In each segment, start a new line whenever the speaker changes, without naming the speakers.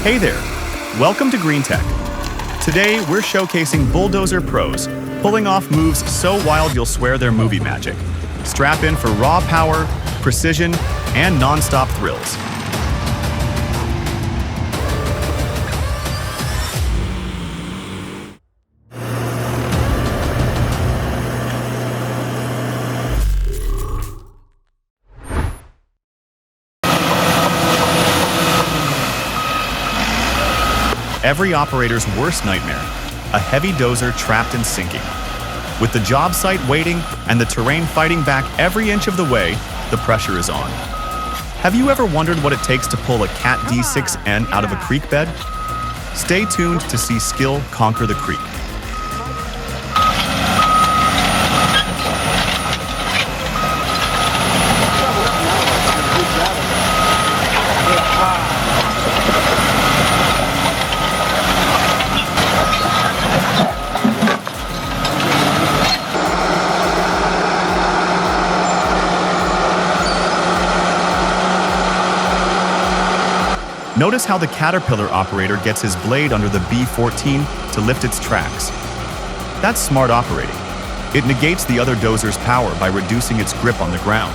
Hey there, welcome to Green Tech. Today we're showcasing Bulldozer pros, pulling off moves so wild you'll swear they're movie magic. Strap in for raw power, precision, and non-stop thrills. Every operator's worst nightmare, a heavy dozer trapped and sinking. With the job site waiting and the terrain fighting back every inch of the way, the pressure is on. Have you ever wondered what it takes to pull a Cat D6N out of a creek bed? Stay tuned to see skill conquer the creek. Notice how the Caterpillar operator gets his blade under the B14 to lift its tracks. That's smart operating. It negates the other dozer's power by reducing its grip on the ground.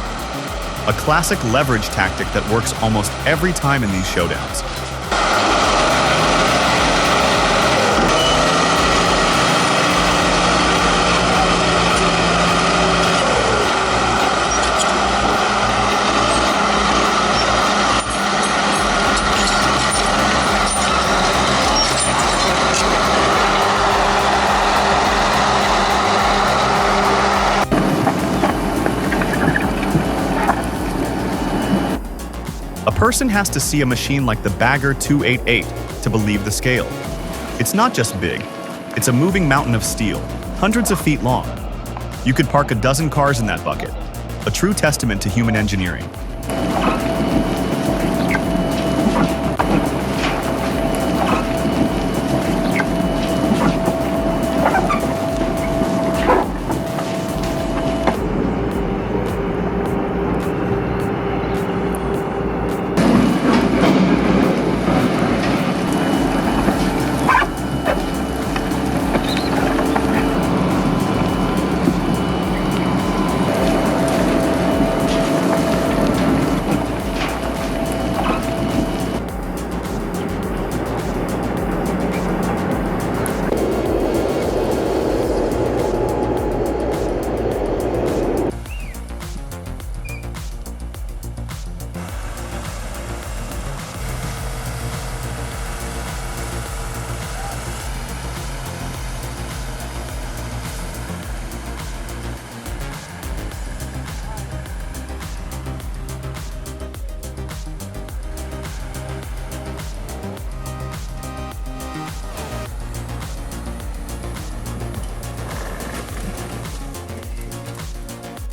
A classic leverage tactic that works almost every time in these showdowns. A person has to see a machine like the Bagger 288 to believe the scale. It's not just big, it's a moving mountain of steel, hundreds of feet long. You could park a dozen cars in that bucket, a true testament to human engineering.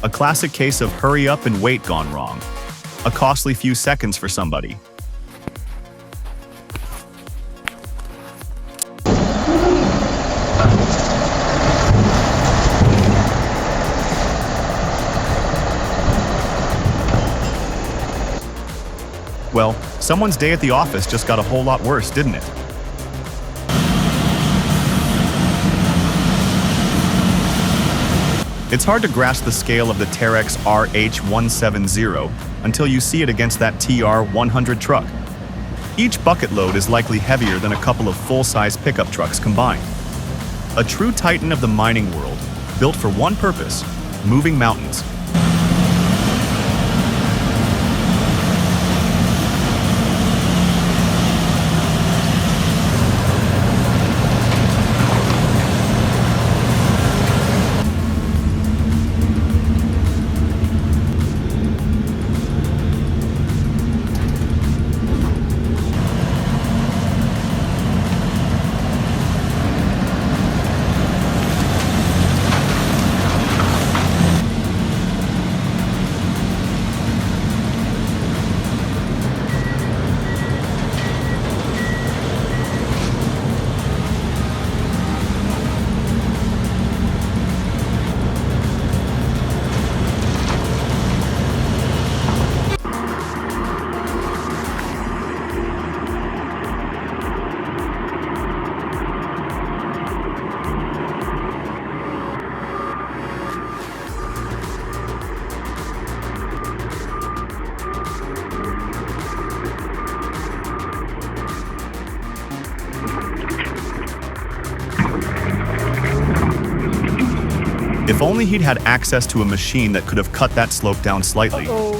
A classic case of hurry up and wait gone wrong. A costly few seconds for somebody. Well, someone's day at the office just got a whole lot worse, didn't it? It's hard to grasp the scale of the Terex RH170 until you see it against that TR100 truck. Each bucket load is likely heavier than a couple of full-size pickup trucks combined. A true titan of the mining world, built for one purpose: moving mountains. If only he'd had access to a machine that could have cut that slope down slightly.
Uh-oh.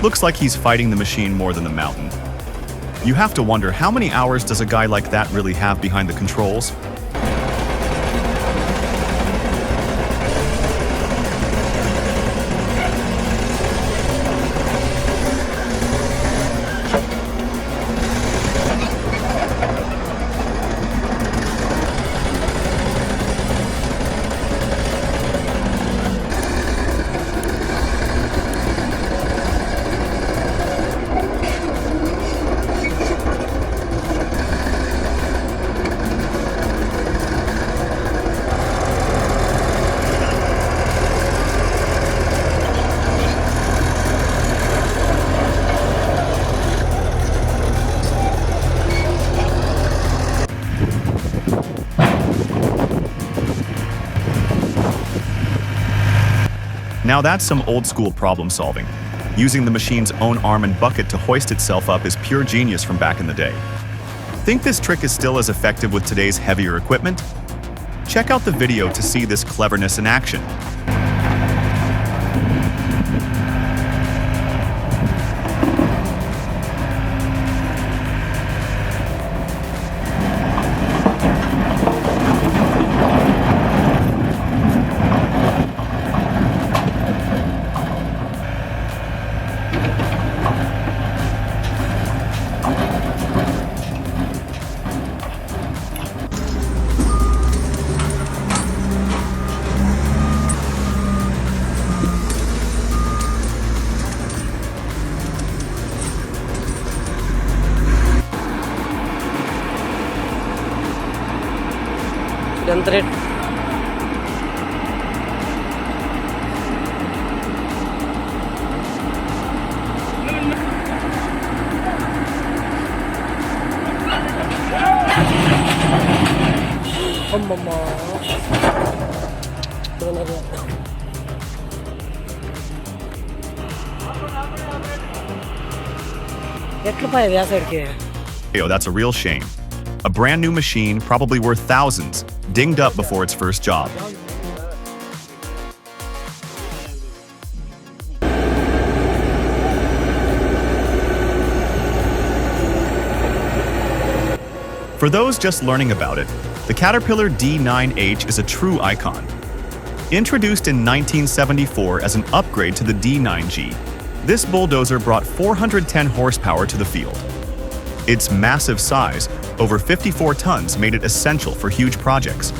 Looks like he's fighting the machine more than the mountain. You have to wonder, how many hours does a guy like that really have behind the controls? Now that's some old-school problem solving. Using the machine's own arm and bucket to hoist itself up is pure genius from back in the day. Think this trick is still as effective with today's heavier equipment? Check out the video to see this cleverness in action.
Jantret. Ammamma.
Yo, that's a real shame. A brand new machine, probably worth thousands, dinged up before its first job. For those just learning about it, the Caterpillar D9H is a true icon. Introduced in 1974 as an upgrade to the D9G, this bulldozer brought 410 horsepower to the field. Its massive size, over 54 tons, made it essential for huge projects.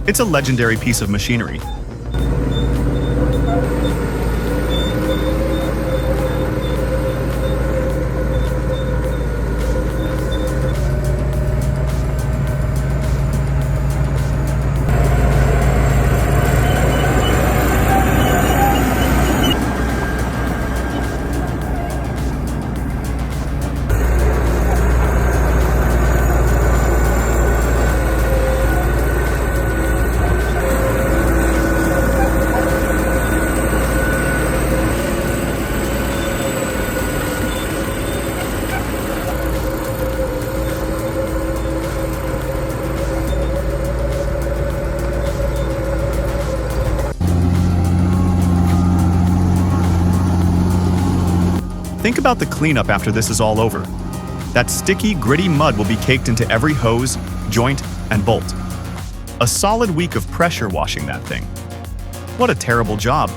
It's a legendary piece of machinery. Think about the cleanup after this is all over. That sticky, gritty mud will be caked into every hose, joint, and bolt. A solid week of pressure washing that thing. What a terrible job.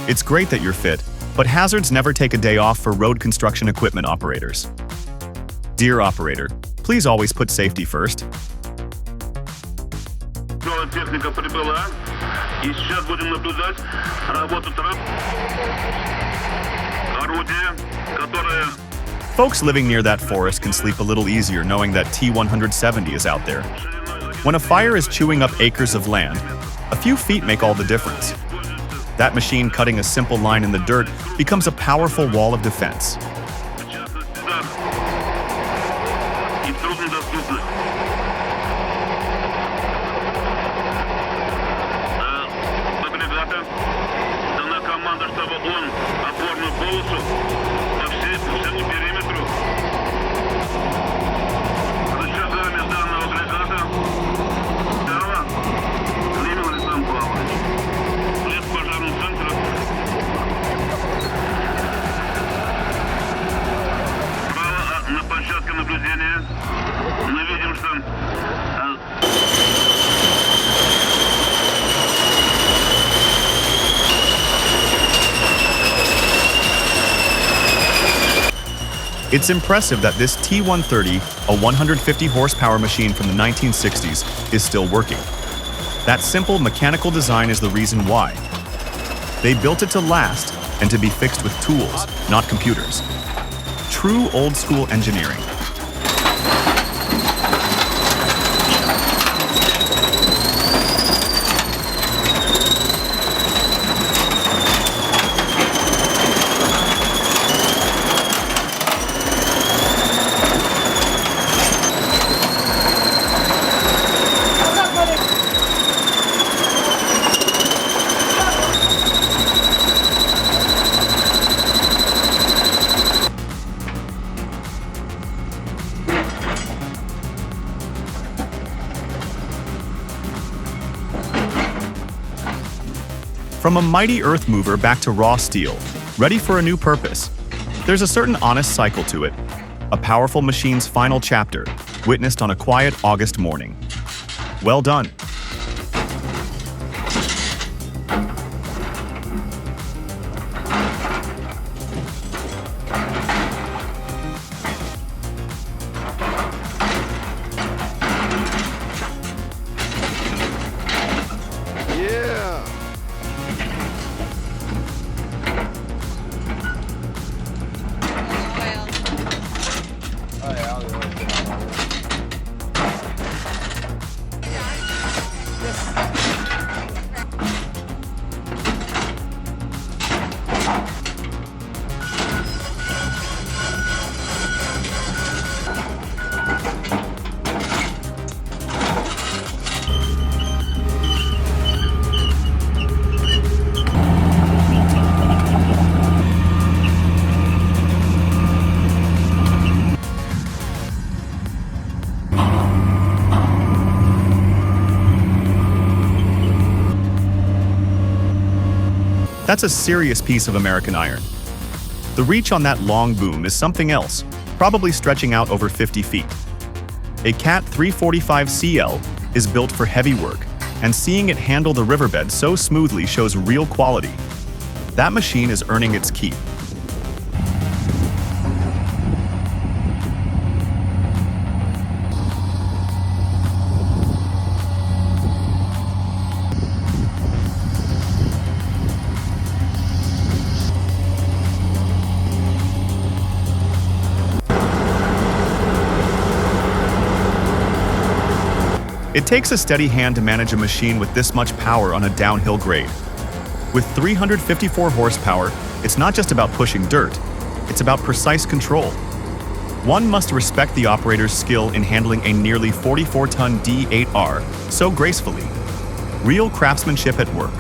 It's great that you're fit, but hazards never take a day off for road construction equipment operators. Dear operator, please always put safety first.
Техника прибыла, и сейчас будем наблюдать работу трап. Орудие, которое...
Folks living near that forest can sleep a little easier knowing that T-170 is out there. When a fire is chewing up acres of land, a few feet make all the difference. That machine cutting a simple line in the dirt becomes a powerful wall of defense. It's impressive that this T-130, a 150 horsepower machine from the 1960s, is still working. That simple mechanical design is the reason why. They built it to last and to be fixed with tools, not computers. True old-school engineering. From a mighty earth mover back to raw steel, ready for a new purpose. There's a certain honest cycle to it. A powerful machine's final chapter, witnessed on a quiet August morning. Well done. That's a serious piece of American iron. The reach on that long boom is something else, probably stretching out over 50 feet. A Cat 345CL is built for heavy work, and seeing it handle the riverbed so smoothly shows real quality. That machine is earning its keep. It takes a steady hand to manage a machine with this much power on a downhill grade. With 354 horsepower, it's not just about pushing dirt, it's about precise control. One must respect the operator's skill in handling a nearly 44-ton D8R so gracefully. Real craftsmanship at work.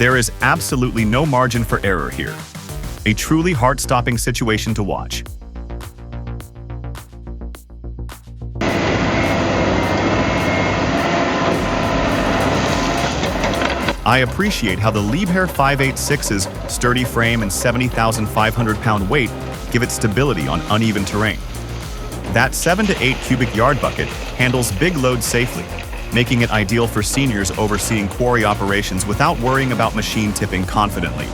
There is absolutely no margin for error here. A truly heart-stopping situation to watch. I appreciate how the Liebherr 586's sturdy frame and 70,500-pound weight give it stability on uneven terrain. That 7 to 8 cubic yard bucket handles big loads safely, making it ideal for seniors overseeing quarry operations without worrying about machine tipping confidently.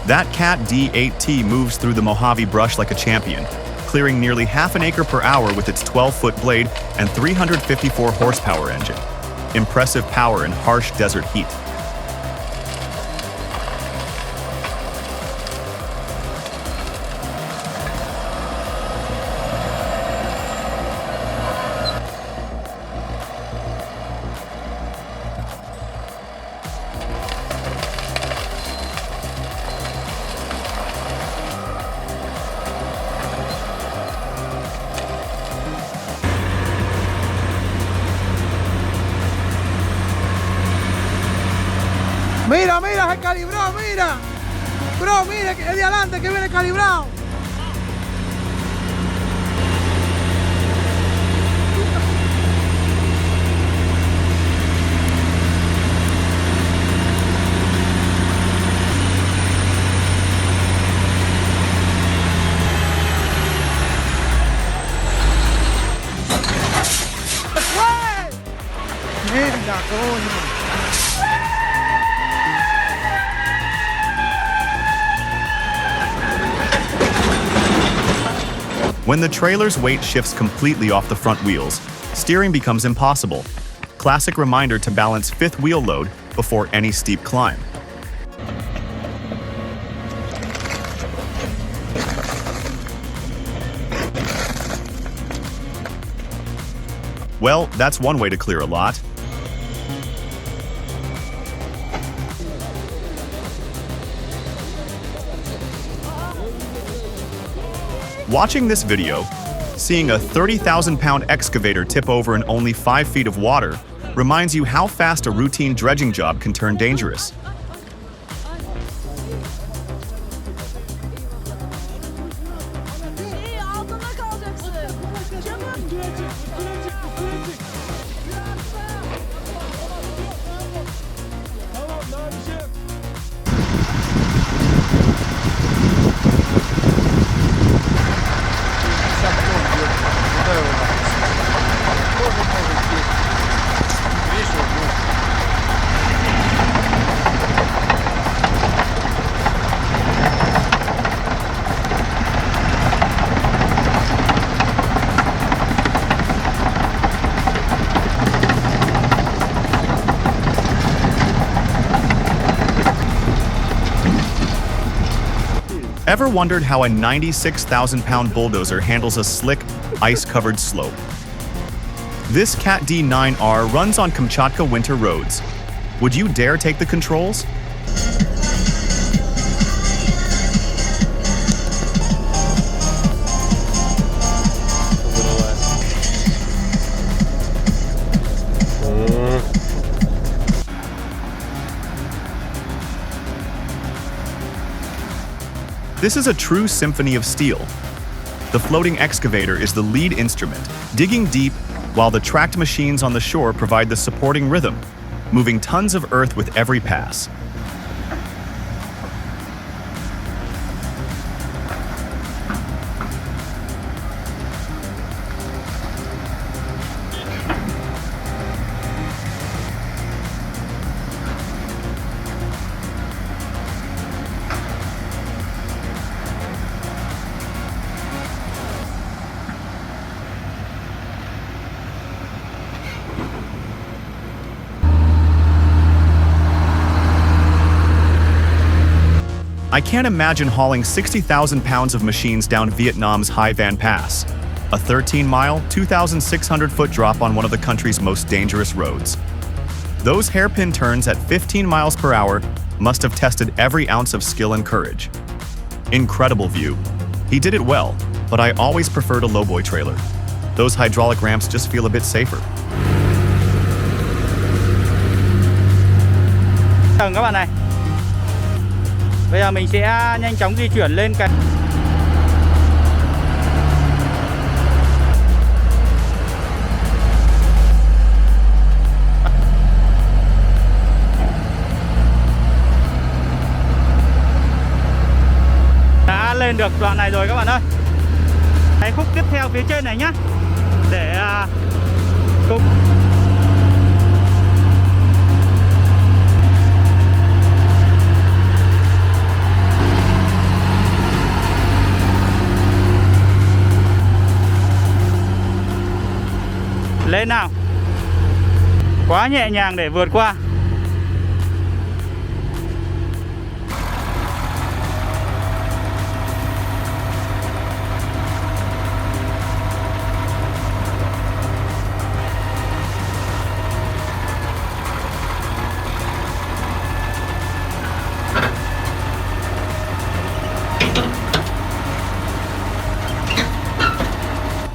That Cat D8T moves through the Mojave brush like a champion, clearing nearly half an acre per hour with its 12-foot blade and 354 horsepower engine. Impressive power in harsh desert heat.
Mira, mira, se calibró, mira. Bro, mira, es de adelante que viene calibrado. Mierda, coño.
When the trailer's weight shifts completely off the front wheels, steering becomes impossible. Classic reminder to balance fifth wheel load before any steep climb. Well, that's one way to clear a lot. Watching this video, seeing a 30,000-pound excavator tip over in only 5 feet of water reminds you how fast a routine dredging job can turn dangerous. Ever wondered how a 96,000-pound bulldozer handles a slick, ice-covered slope? This Cat D9R runs on Kamchatka winter roads. Would you dare take the controls? This is a true symphony of steel. The floating excavator is the lead instrument, digging deep, while the tracked machines on the shore provide the supporting rhythm, moving tons of earth with every pass. I can't imagine hauling 60,000 pounds of machines down Vietnam's Hai Van Pass, a 13-mile, 2,600-foot drop on one of the country's most dangerous roads. Those hairpin turns at 15 miles per hour must have tested every ounce of skill and courage. Incredible view. He did it well, but I always preferred a lowboy trailer. Those hydraulic ramps just feel a bit safer.
Các bạn này. Bây giờ mình sẽ nhanh chóng di chuyển lên cái đã lên được đoạn này rồi các bạn ơi. Cái khúc tiếp theo phía trên này nhá. Để cùng lên nào. Quá nhẹ nhàng để vượt qua.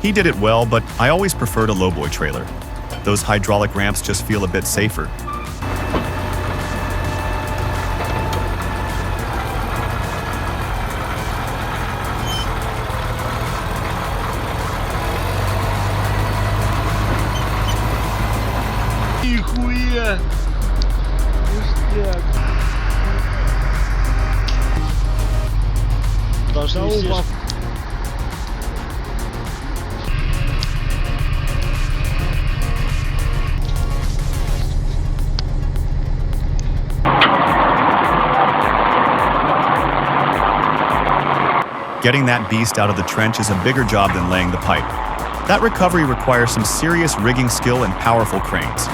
He did it well, but I always preferred a lowboy trailer. Those hydraulic ramps just feel a bit safer.
Нихуя! Ништяк. Даже
Getting that beast out of the trench is a bigger job than laying the pipe. That recovery requires some serious rigging skill and powerful cranes.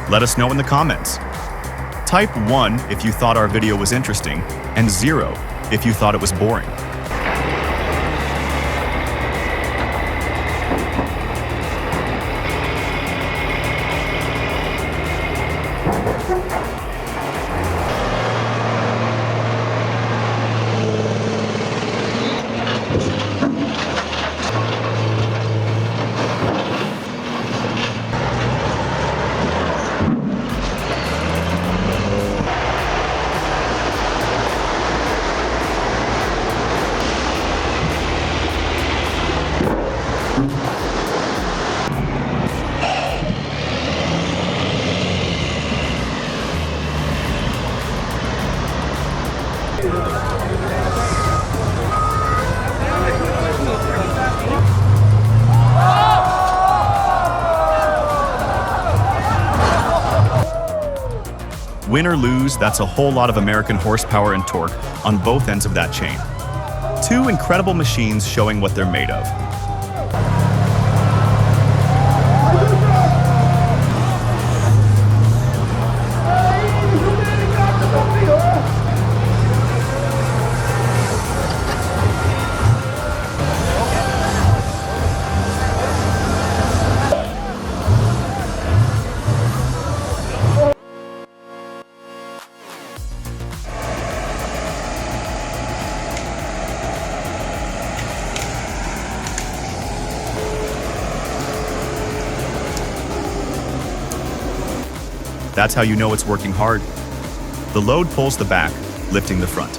Let us know in the comments. Type 1 if you thought our video was interesting, and 0 if you thought it was boring. Win or lose, that's a whole lot of American horsepower and torque on both ends of that chain. Two incredible machines showing what they're made of. That's how you know it's working hard. The load pulls the back, lifting the front.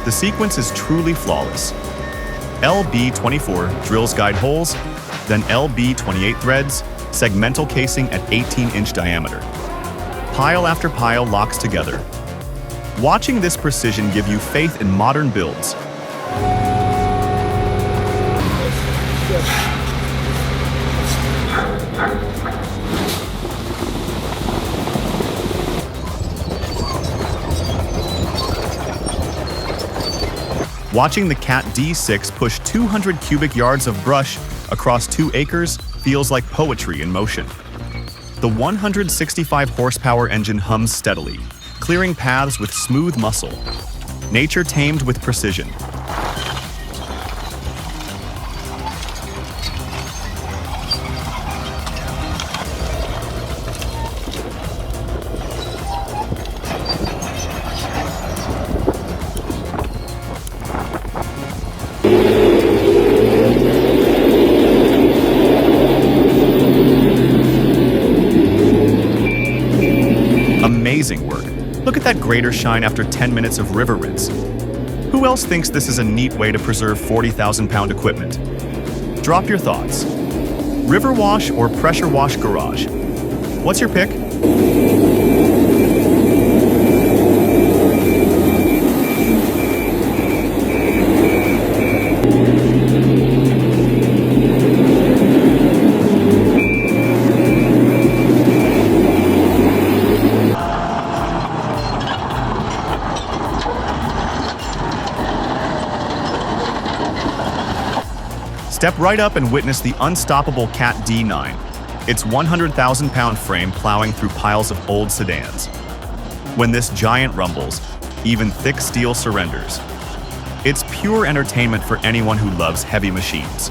The sequence is truly flawless. LB24 drills guide holes, then LB28 threads, segmental casing at 18-inch diameter. Pile after pile locks together. Watching this precision give you faith in modern builds. Watching the Cat D6 push 200 cubic yards of brush across 2 acres feels like poetry in motion. The 165 horsepower engine hums steadily, clearing paths with smooth muscle. Nature tamed with precision. Amazing work. Look at that grater shine after 10 minutes of river rinse. Who else thinks this is a neat way to preserve 40,000-pound equipment? Drop your thoughts. River wash or pressure wash garage? What's your pick? Step right up and witness the unstoppable Cat D9. Its 100,000-pound frame plowing through piles of old sedans. When this giant rumbles, even thick steel surrenders. It's pure entertainment for anyone who loves heavy machines.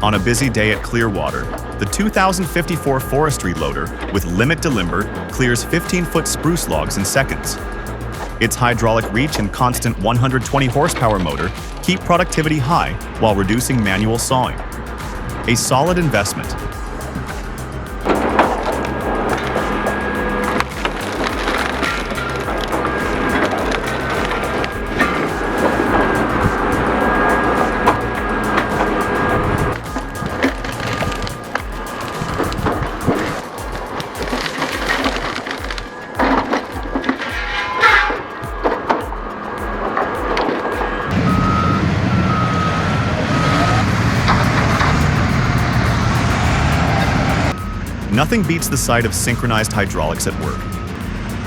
On a busy day at Clearwater, the 2054 forestry loader with limit to limber clears 15-foot spruce logs in seconds. Its hydraulic reach and constant 120 horsepower motor keep productivity high while reducing manual sawing. A solid investment. Nothing beats the sight of synchronized hydraulics at work.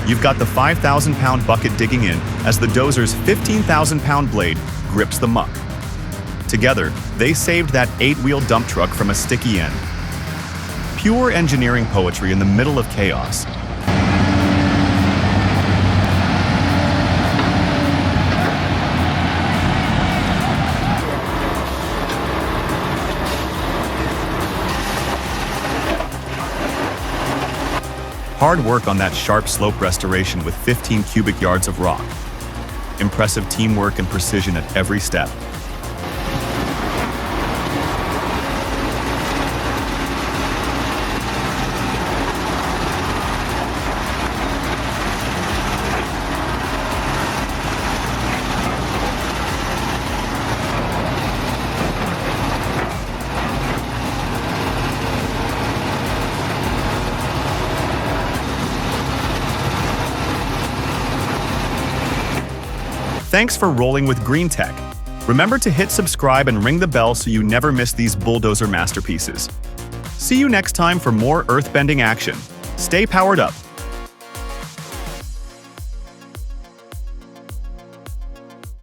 You've got the 5,000-pound bucket digging in as the dozer's 15,000-pound blade grips the muck. Together, they saved that 8-wheel dump truck from a sticky end. Pure engineering poetry in the middle of chaos. Hard work on that sharp slope restoration with 15 cubic yards of rock. Impressive teamwork and precision at every step. Thanks for rolling with GreenTech. Remember to hit subscribe and ring the bell so you never miss these bulldozer masterpieces. See you next time for more earth-bending action. Stay powered up.